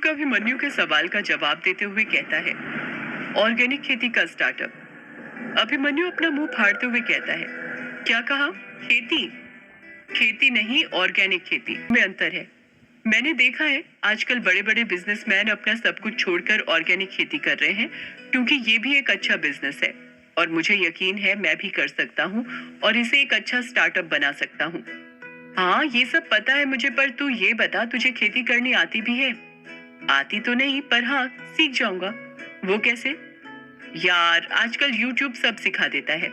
युग अभिमन्यु के सवाल का जवाब देते हुए कहता है, ऑर्गेनिक खेती का स्टार्टअप। अभिमन्यु अपना मुंह फाड़ते हुए कहता है, क्या कहा? खेती? खेती नहीं, ऑर्गेनिक खेती में अंतर है। मैंने देखा है आजकल बड़े बड़े बिजनेसमैन अपना सब कुछ छोड़कर ऑर्गेनिक खेती कर रहे हैं, क्योंकि ये भी एक अच्छा बिजनेस है और मुझे यकीन है मैं भी कर सकता हूँ और इसे एक अच्छा स्टार्टअप बना सकता हूँ। हाँ, ये सब पता है मुझे, पर तू ये बता, तुझे खेती करनी आती भी है? आती तो नहीं, पर हाँ, सीख जाऊंगा। वो कैसे? यार, आजकल यूट्यूब सब सिखा देता है।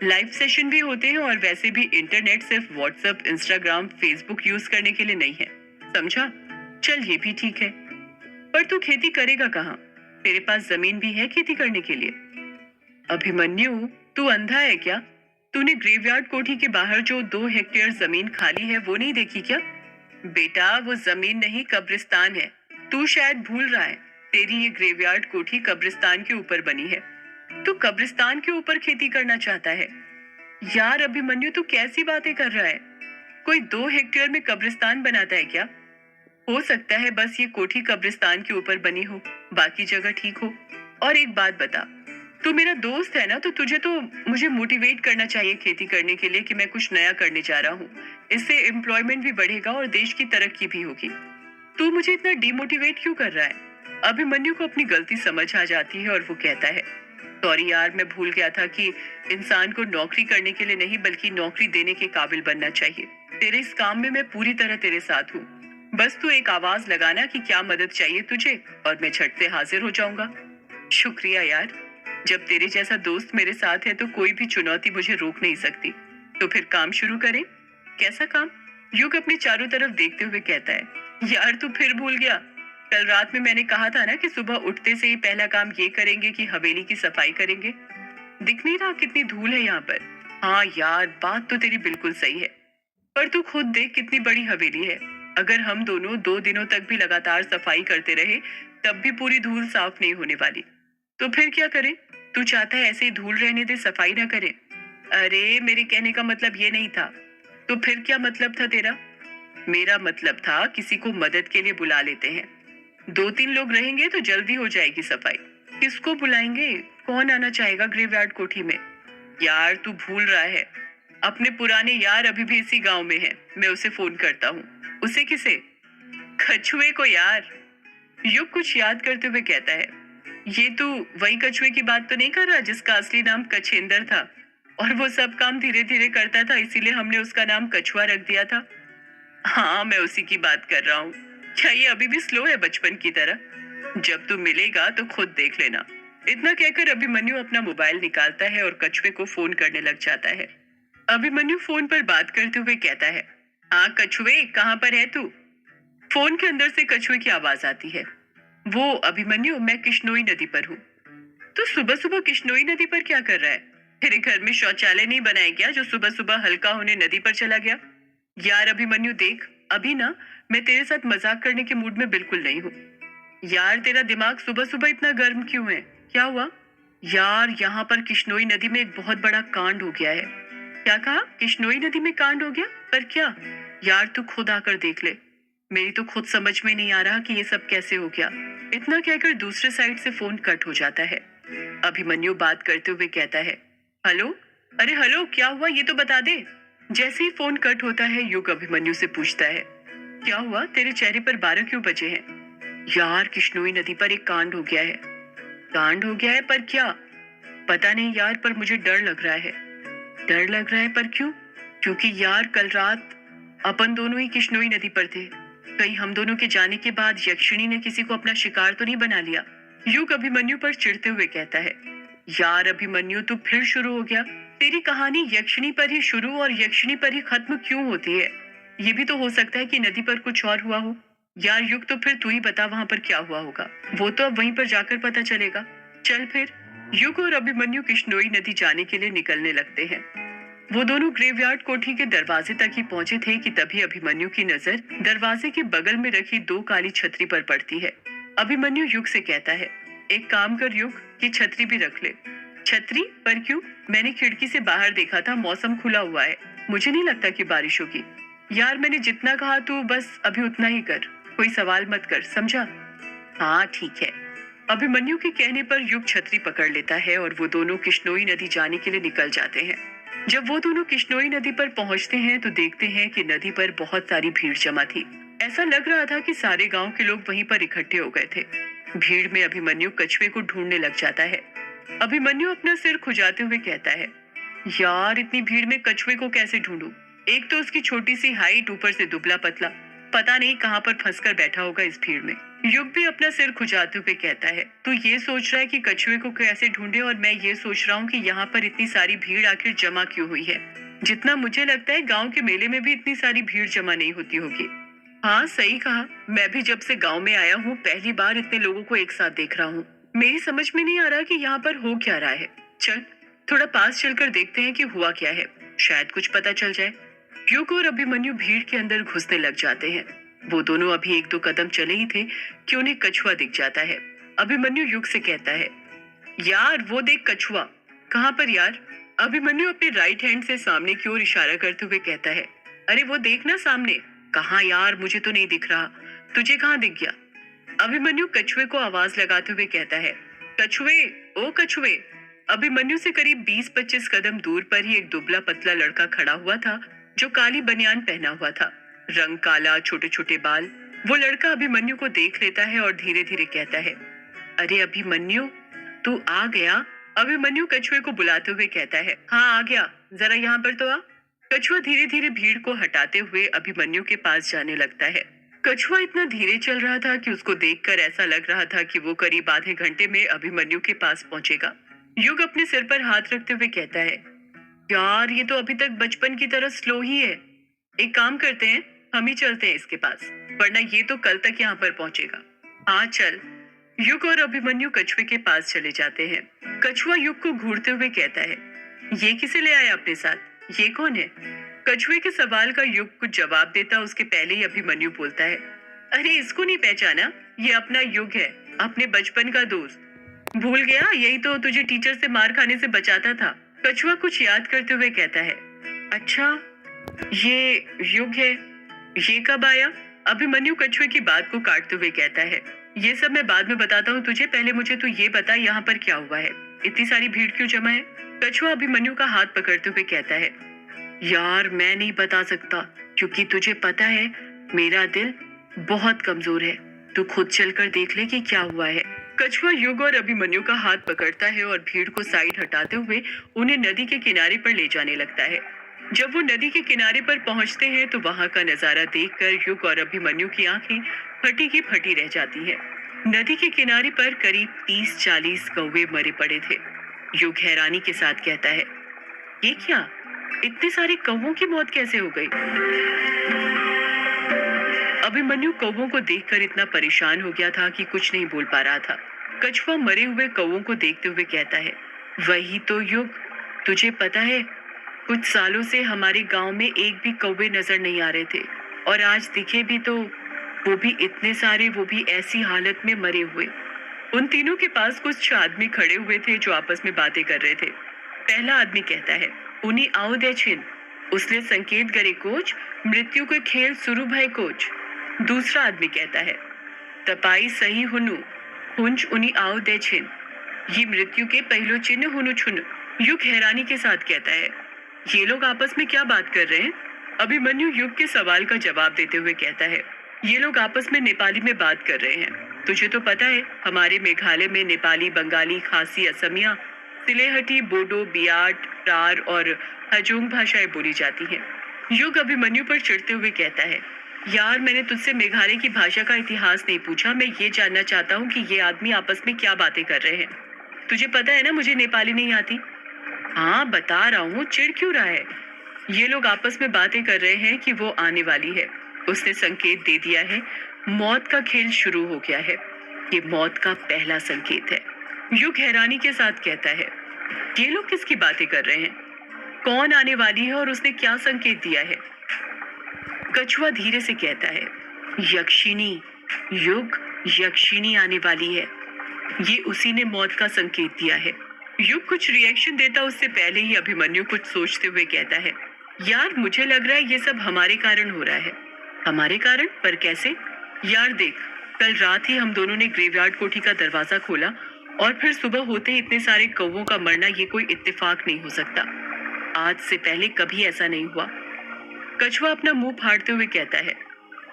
लाइव सेशन भी होते हैं और वैसे भी इंटरनेट सिर्फ व्हाट्सएप, इंस्टाग्राम, फेसबुक यूज करने के लिए नहीं है, समझा? चल, ये भी ठीक है, पर तू खेती करेगा कहाँ? तेरे पास जमीन भी है खेती करने के लिए? अभिमन्यु, तू अंधा है क्या? तूने ग्रेवयार्ड कोठी के बाहर जो 2 हेक्टेयर जमीन खाली है वो नहीं देखी क्या? बेटा, वो जमीन नहीं, कब्रिस्तान है। तू शायद भूल रहा है, तेरी ये ग्रेवयार्ड कोठी कब्रिस्तान के ऊपर बनी है। तू कब्रिस्तान के ऊपर खेती करना चाहता है? यार अभिमन्यु, तू कैसी बातें कर रहा है? कोई 2 हेक्टेयर में कब्रिस्तान बनाता है क्या? हो सकता है बस ये कोठी कब्रिस्तान के ऊपर बनी हो, बाकी जगह ठीक हो। और एक बात बता, तू मेरा दोस्त है ना, तो तुझे तो मुझे मोटिवेट करना चाहिए खेती करने के लिए कि मैं कुछ नया करने जा रहा हूँ। इससे एम्प्लॉयमेंट भी बढ़ेगा और देश की तरक्की भी होगी। तू मुझे इतना डिमोटिवेट क्यों कर रहा है? अभिमन्यु को अपनी गलती समझ आ जाती है और वो कहता है, सॉरी यार, मैं भूल गया था कि इंसान को नौकरी करने के लिए नहीं बल्कि नौकरी देने के काबिल बनना चाहिए। तेरे इस काम में मैं पूरी तरह तेरे साथ हूँ। बस तू एक आवाज लगाना कि क्या मदद चाहिए तुझे और मैं झट से हाजिर हो जाऊंगा। शुक्रिया यार, जब तेरे जैसा दोस्त मेरे साथ है तो कोई भी चुनौती मुझे रोक नहीं सकती। तो फिर काम शुरू करें? कैसा काम? युग अपने चारों तरफ देखते हुए कहता है, यार तू फिर भूल गया? कल रात में मैंने कहा था ना कि सुबह उठते से ही पहला काम ये करेंगे कि हवेली की सफाई करेंगे। दिख नहीं रहा कितनी धूल है यहाँ पर? हाँ यार, बात तो तेरी बिल्कुल सही है, पर तू खुद देख कितनी बड़ी हवेली है। अगर हम दोनों 2 दिनों तक भी लगातार सफाई करते रहे तब भी पूरी धूल साफ नहीं होने वाली। तो फिर क्या करें? तू चाहता है ऐसे ही धूल रहने दे, सफाई ना करें? अरे, मेरे कहने का मतलब ये नहीं था। तो फिर क्या मतलब था तेरा? मेरा मतलब था किसी को मदद के लिए बुला लेते हैं। 2-3 लोग रहेंगे तो जल्दी हो जाएगी सफाई। किसको बुलाएंगे? कौन आना चाहेगा ग्रेवयार्ड कोठी में? यार तू भूल रहा है, अपने पुराने यार अभी भी इसी गांव में है। मैं उसे फोन करता हूँ। उसे किसे? कछुए को यार। युग कुछ याद करते हुए कहता है, ये तू वही कछुए की बात तो नहीं कर रहा जिसका असली नाम कछेंदर था और वो सब काम धीरे धीरे करता था, इसीलिए हमने उसका नाम कछुआ रख दिया था? हाँ, मैं उसी की बात कर रहा हूँ। क्या ये अभी भी स्लो है बचपन की तरह? जब तू मिलेगा तो खुद देख लेना। इतना कहकर अभिमन्यु अपना मोबाइल निकालता है और कछुए को फोन करने लग जाता है। अभिमन्यु फोन पर बात करते हुए कहता है, हाँ कछुए, कहाँ पर है तू? फोन के अंदर से कछुए की आवाज आती है, वो अभिमन्यु, मैं किश्नोई नदी पर हूँ। तो सुबह सुबह किश्नोई नदी पर क्या कर रहा है? तेरे घर में शौचालय नहीं बनाया क्या जो सुबह सुबह हल्का होने नदी पर चला गया? यार अभिमन्यु देख, अभी ना मैं तेरे साथ मजाक करने के मूड में बिल्कुल नहीं हूँ। यार तेरा दिमाग सुबह सुबह इतना गर्म क्यों है? क्या हुआ? यार यहाँ पर किश्नोई नदी में एक बहुत बड़ा कांड हो गया है। क्या कहा? किश्नोई नदी में कांड हो गया? पर क्या? यार तू खुद आकर देख ले, मेरी तो खुद समझ में नहीं आ रहा कि ये सब कैसे हो गया। इतना कहकर दूसरे साइड से फोन कट हो जाता है। अभिमन्यु बात करते हुए कहता है, हेलो? अरे हेलो, क्या हुआ ये तो बता दे। जैसे ही फोन कट होता है युग अभिमन्यु से पूछता है, क्या हुआ, तेरे चेहरे पर 12 क्यों बजे हैं? यार किश्नोई नदी पर एक कांड हो गया है। कांड हो गया है? पर क्या? पता नहीं यार, पर मुझे डर लग रहा है। डर लग रहा है? पर क्यों? क्योंकि यार कल रात अपन दोनों ही किश्नोई नदी पर थे। कहीं हम दोनों के जाने के बाद यक्षिणी ने किसी को अपना शिकार तो नहीं बना लिया? युग अभिमन्यु पर चिढ़ते हुए कहता है, यार अभिमन्यु तू फिर शुरू हो गया। तेरी कहानी यक्षिणी पर ही शुरू और यक्षिणी पर ही खत्म क्यों होती है? ये भी तो हो सकता है कि नदी पर कुछ और हुआ हो। यार युग, तो फिर तू ही बता वहां पर क्या हुआ होगा। वो तो अब वहीं पर जाकर पता चलेगा। चल फिर। युग और अभिमन्यु किश्नोई नदी जाने के लिए निकलने लगते हैं। वो दोनों ग्रेवयार्ड कोठी के दरवाजे तक ही पहुंचे थे कि तभी अभिमन्यु की नजर दरवाजे के बगल में रखी 2 काली छतरी पर पड़ती है। अभिमन्यु युग से कहता है, एक काम कर युग, कि छतरी भी रख ले। छतरी? पर क्यों? मैंने खिड़की से बाहर देखा था, मौसम खुला हुआ है, मुझे नहीं लगता कि बारिश होगी। यार मैंने जितना कहा तू बस अभी उतना ही कर, कोई सवाल मत कर, समझा? हाँ ठीक है। अभिमन्यु के कहने पर युग छतरी पकड़ लेता है और वो दोनों किश्नोई नदी जाने के लिए निकल जाते हैं। जब वो दोनों किश्नोई नदी पर पहुंचते हैं तो देखते हैं कि नदी पर बहुत सारी भीड़ जमा थी। ऐसा लग रहा था कि सारे गांव के लोग वहीं पर इकट्ठे हो गए थे। भीड़ में अभिमन्यु कछुए को ढूंढने लग जाता है। अभिमन्यु अपना सिर खुजाते हुए कहता है, यार इतनी भीड़ में कछुए को कैसे ढूंढूं? एक तो उसकी छोटी सी हाइट, ऊपर से दुबला पतला, पता नहीं कहाँ पर फंसकर बैठा होगा इस भीड़ में। युग भी अपना सिर खुजाते हुए कहता है, तू ये सोच रहा है कि कछुए को कैसे ढूंढे और मैं ये सोच रहा हूँ कि यहाँ पर इतनी सारी भीड़ आखिर जमा क्यों हुई है। जितना मुझे लगता है गांव के मेले में भी इतनी सारी भीड़ जमा नहीं होती होगी। हाँ सही कहा, मैं भी जब से गांव में आया हूँ पहली बार इतने लोगों को एक साथ देख रहा हूँ। मेरी समझ में नहीं आ रहा कि यहाँ पर हो क्या रहा है। चल थोड़ा पास चलकर देखते हैं कि हुआ क्या है, शायद कुछ पता चल जाए। युग और अभिमन्यु भीड़ के अंदर घुसने लग जाते हैं। वो दोनों अभी एक दो कदम चले ही थे कि उन्हें कछुआ दिख जाता है। अभिमन्यु युग से कहता है, यार वो देख कछुआ। कहाँ पर यार? अभिमन्यु अपने राइट हैंड से सामने की ओर इशारा करते हुए कहता है, अरे वो देखना सामने। कहाँ यार, मुझे तो नहीं दिख रहा, तुझे कहाँ दिख गया? अभिमन्यु कछुए को आवाज लगाते हुए कहता है, कछुए, ओ कछुए। अभिमन्यु से करीब 20-25 कदम दूर पर ही एक दुबला पतला लड़का खड़ा हुआ था जो काली बनियान पहना हुआ था, रंग काला, छोटे छोटे बाल। वो लड़का अभिमन्यु को देख लेता है और धीरे धीरे कहता है, अरे अभिमन्यु तू आ गया? अभिमन्यु कछुए को बुलाते हुए कहता है, हाँ आ गया, जरा यहाँ पर तो आ। कछुआ धीरे धीरे भीड़ को हटाते हुए अभिमन्यु के पास जाने लगता है। कछुआ इतना धीरे चल रहा था कि उसको देखकर ऐसा लग रहा था कि वो करीब आधे घंटे में अभिमन्यु के पास पहुंचेगा। युग अपने सिर पर हाथ रखते हुए कहता है, यार ये तो अभी तक बचपन की तरह स्लो ही है। एक काम करते हैं, हम ही चलते हैं इसके पास, वरना ये तो कल तक यहाँ पर पहुंचेगा। हाँ चल। युग और अभिमन्यु कछुए के पास चले जाते हैं। कछुआ युग को घूरते हुए कहता है, ये किसे ले आया अपने साथ? ये कौन है? कछुए के सवाल का युग कुछ जवाब देता उसके पहले ही अभिमन्यु बोलता है, अरे इसको नहीं पहचाना? ये अपना युग है, अपने बचपन का दोस्त। भूल गया? यही तो तुझे टीचर से मार खाने से बचाता था। कछुआ कुछ याद करते हुए कहता है, अच्छा ये युग है, ये कब आया? अभिमन्यु कछुए की बात को काटते हुए कहता है, ये सब मैं बाद में बताता हूँ तुझे, पहले मुझे तू ये बता यहाँ पर क्या हुआ है, इतनी सारी भीड़ क्यों जमा है? कछुआ अभिमन्यु का हाथ पकड़ते हुए कहता है, यार मैं नहीं बता सकता, क्योंकि तुझे पता है मेरा दिल बहुत कमजोर है, तू खुद चलकर देख ले कि क्या हुआ है। कछुआ युग और अभिमन्यु का हाथ पकड़ता है और भीड़ को साइड हटाते हुए उन्हें नदी के किनारे पर ले जाने लगता है। जब वो नदी के किनारे पर पहुंचते हैं तो वहां का नजारा देखकर युग और अभिमन्यु की आंखें फटी की फटी रह जाती हैं। नदी के किनारे पर करीब 30-40 कौवे मरे पड़े थे। युग हैरानी के साथ कहता है, ये क्या, इतने सारे कौवों की मौत कैसे हो गई? अभिमन्यु कौवों को देखकर इतना परेशान हो गया था कि कुछ नहीं बोल पा रहा था। कछुआ मरे हुए कौवों को देखते हुए कहता है, वही तो युग, तुझे पता है कुछ सालों से हमारे गांव में एक भी कौवे नजर नहीं आ रहे थे, और आज दिखे भी तो वो भी इतने सारे, वो भी ऐसी हालत में मरे हुए। उन तीनों के पास कुछ आदमी खड़े हुए थे जो आपस में बातें कर रहे थे। पहला आदमी कहता है, उन्हीं आओ दे छिन, उसने संकेत करे कोच, मृत्यु के खेल शुरू भय कोच। दूसरा आदमी कहता है, तपाई सही हुनु, हुंज उन्हीं आओ दे छिन, ये मृत्यु के पहलो चिन्ह हुनु छुन। युग हैरानी के साथ कहता है, ये लोग आपस में क्या बात कर रहे हैं? अभिमन्यु युग के सवाल का जवाब देते हुए कहता है, ये लोग आपस में नेपाली में बात कर रहे हैं। तुझे तो पता है हमारे मेघालय में नेपाली, बंगाली, खासी, असमिया, सिलेहटी, बोडो, बियाट, टार और हजोंग भाषाएं बोली जाती हैं। युग अभिमन्यु पर चिढ़ते हुए कहता है, यार मैंने तुझसे मेघालय की भाषा का इतिहास नहीं पूछा, मैं ये जानना चाहता हूँ कि ये आदमी आपस में क्या बातें कर रहे हैं। तुझे पता है ना मुझे नेपाली नहीं आती। हाँ बता रहा हूँ, चिढ़ क्यों रहा है? ये लोग आपस में बातें कर रहे हैं कि वो आने वाली है, उसने संकेत दे दिया है, मौत का खेल शुरू हो गया है, ये मौत का पहला संकेत है। युग हैरानी के साथ कहता है, ये लोग किसकी बातें कर रहे हैं? कौन आने वाली है और उसने क्या संकेत दिया है? कछुआ धीरे से कहता है, यक्षिणी, युग यक्षिणी आने वाली है, ये उसी ने मौत का संकेत दिया है। युग कुछ रिएक्शन देता उससे पहले ही अभिमन्यु कुछ सोचते हुए कहता है, यार मुझे लग रहा है ये सब हमारे कारण हो रहा है। हमारे कारण? पर कैसे? यार देख, कल रात ही हम दोनों ने ग्रेवयार्ड कोठी का दरवाजा खोला और फिर सुबह होते ही इतने सारे कौवों का मरना ये कोई इत्तेफाक नहीं हो सकता। आज से पहले कभी ऐसा नहीं हुआ। कछुआ अपना मुंह फाड़ते हुए कहता है।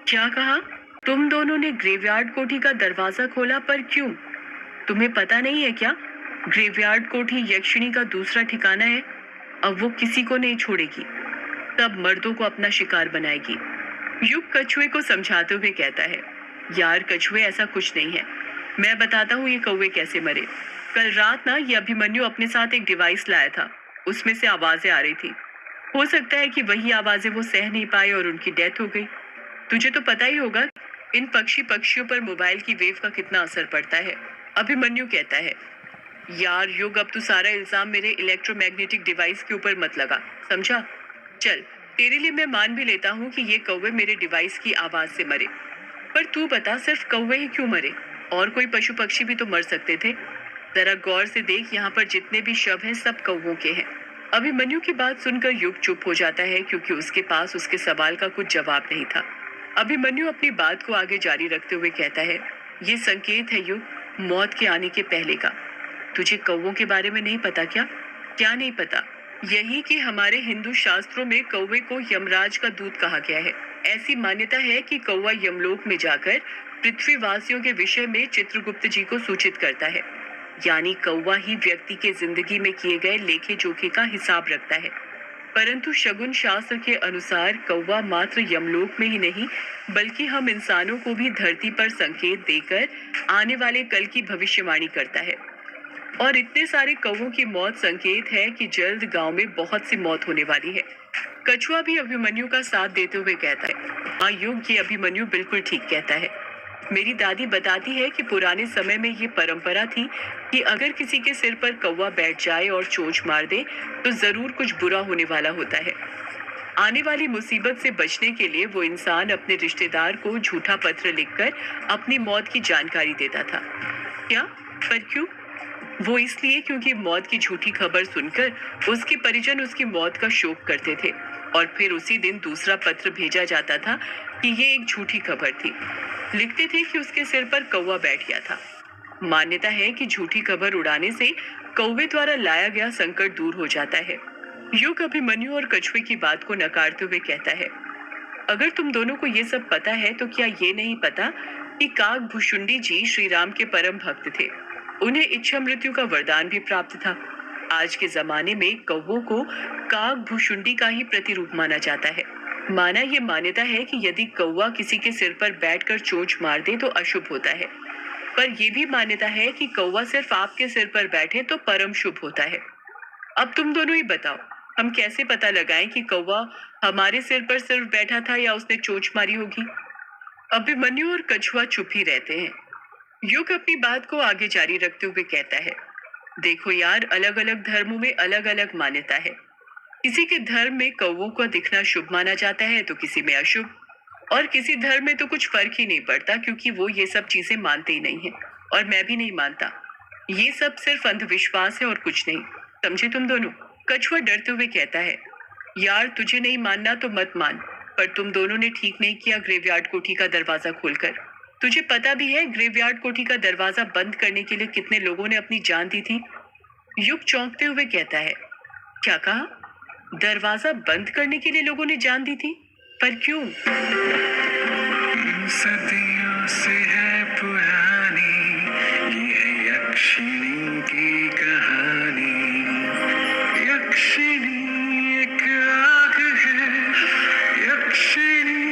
क्या कहा? तुम दोनों ने ग्रेवयार्ड कोठी का दरवाजा खोला, पर क्यों? तुम्हें पता नहीं है क्या? ग्रेवयार्ड कोठी यक्षिणी का दूसरा ठिकाना है। अब वो किसी को नहीं छोड़ेगी, तब मर्दों को अपना शिकार बनाएगी। युग कछुए को समझाते हुए कहता है। यार कछुए, ऐसा कुछ नहीं है। मैं बताता हूँ ये कौवे कैसे मरे। कल रात ना ये अभिमन्यु अपने साथ एक डिवाइस लाया था, उसमें से आवाजें आ रही थी। हो सकता है कि वही आवाजें वो सह नहीं पाए और उनकी डेथ हो गई। तुझे तो पता ही होगा इन पक्षियों पर मोबाइल की वेव का कितना असर पड़ता है। अभिमन्यु कहता है। यार युग, अब तू सारा इल्जाम मेरे इलेक्ट्रोमैग्नेटिक डिवाइस के ऊपर मत लगा, समझा? चल, तेरे लिए मैं मान भी लेता हूँ कि ये कौवे मेरे डिवाइस की आवाज से मरे, पर तू बता, सिर्फ कौवे ही क्यों मरे? और कोई पशु पक्षी भी तो मर सकते थे। जरा गौर से देख, यहाँ पर जितने भी शव हैं सब कौवों के हैं। अभिमन्यु की बात सुनकर युग चुप हो जाता है, क्योंकि उसके पास उसके सवाल का कुछ जवाब नहीं था। अभिमन्यु अपनी बात को आगे जारी रखते हुए कहता है। ये संकेत है युग, मौत के आने के पहले का। तुझे कौवों के बारे में नहीं पता क्या? क्या नहीं पता? यही कि हमारे हिंदू शास्त्रों में कौवे को यमराज का दूत कहा गया है। ऐसी मान्यता है कि कौवा यमलोक में जाकर पृथ्वीवासियों के विषय में चित्रगुप्त जी को सूचित करता है। यानी कौवा ही व्यक्ति के जिंदगी में किए गए लेखे जोखे का हिसाब रखता है। परंतु शगुन शास्त्र के अनुसार कौवा मात्र यमलोक में ही नहीं, बल्कि हम इंसानों को भी धरती पर संकेत देकर आने वाले कल की भविष्यवाणी करता है। और इतने सारे कौवों की मौत संकेत है कि जल्द गांव में बहुत सी मौत होने वाली है। कछुआ भी अभिमन्यु का साथ देते हुए कहता है। हाँ युग, ये अभिमन्यु बिल्कुल ठीक कहता है। मेरी दादी बताती है कि पुराने समय में ये परंपरा थी कि अगर किसी के सिर पर कौवा बैठ जाए और चोंच मार दे तो जरूर कुछ बुरा होने वाला होता है। आने वाली मुसीबत से बचने के लिए वो इंसान अपने रिश्तेदार को झूठा पत्र लिखकर अपनी मौत की जानकारी देता था। क्या? पर क्यों? वो इसलिए क्योंकि मौत की झूठी खबर सुनकर उसके परिजन उसकी मौत का शोक करते थे और फिर उसी दिन दूसरा पत्र भेजा जाता था कि ये एक झूठी खबर थी। लिखते थे कि उसके सिर पर कौवा बैठ गया था। मान्यता है कि झूठी खबर उड़ाने से कौवे द्वारा लाया गया संकट दूर हो जाता है। युग अभिमन्यु और कछुए की बात को नकारते हुए कहता है। अगर तुम दोनों को ये सब पता है तो क्या ये नहीं पता कि काक भुशुंडी जी श्री राम के परम भक्त थे। उन्हें इच्छा मृत्यु का वरदान भी प्राप्त था। आज के जमाने में कौवों को काक भुशुंडी का ही प्रतिरूप माना जाता है। माना ये मान्यता है कि यदि कौवा किसी के सिर पर बैठकर चोंच मार दे तो अशुभ होता है, पर यह भी मान्यता है कि कौवा सिर्फ आपके सिर पर बैठे तो परम शुभ होता है। अब तुम दोनों ही बताओ, हम कैसे पता लगाएं कि कौवा हमारे सिर पर सिर्फ बैठा था या उसने चोंच मारी होगी? अभिमन्यु और कछुआ चुप ही रहते हैं। युग अपनी बात को आगे जारी रखते हुए कहता है। देखो यार, अलग अलग धर्मों में अलग अलग मान्यता है। किसी के धर्म में कौवों का दिखना शुभ माना जाता है तो किसी में अशुभ, और किसी धर्म में तो कुछ फर्क ही नहीं पड़ता, क्योंकि वो ये सब चीजें मानते ही नहीं है। और मैं भी नहीं मानता। ये सब सिर्फ अंधविश्वास है और कुछ नहीं, समझे तुम दोनों? कछुआ डरते हुए कहता है। यार तुझे नहीं मानना तो मत मान, पर तुम दोनों ने ठीक नहीं किया ग्रेवयार्ड कोठी का दरवाजा खोलकर। तुझे पता भी है ग्रेवयार्ड कोठी का दरवाजा बंद करने के लिए कितने लोगों ने अपनी जान दी थी? युग चौंकते हुए कहता है। क्या कहा? दरवाजा बंद करने के लिए लोगों ने जान दी थी? पर क्यों? सदियों से है पुरानी ये यक्षिणी की कहानी। यक्षिणी एक आग है, यक्षिणी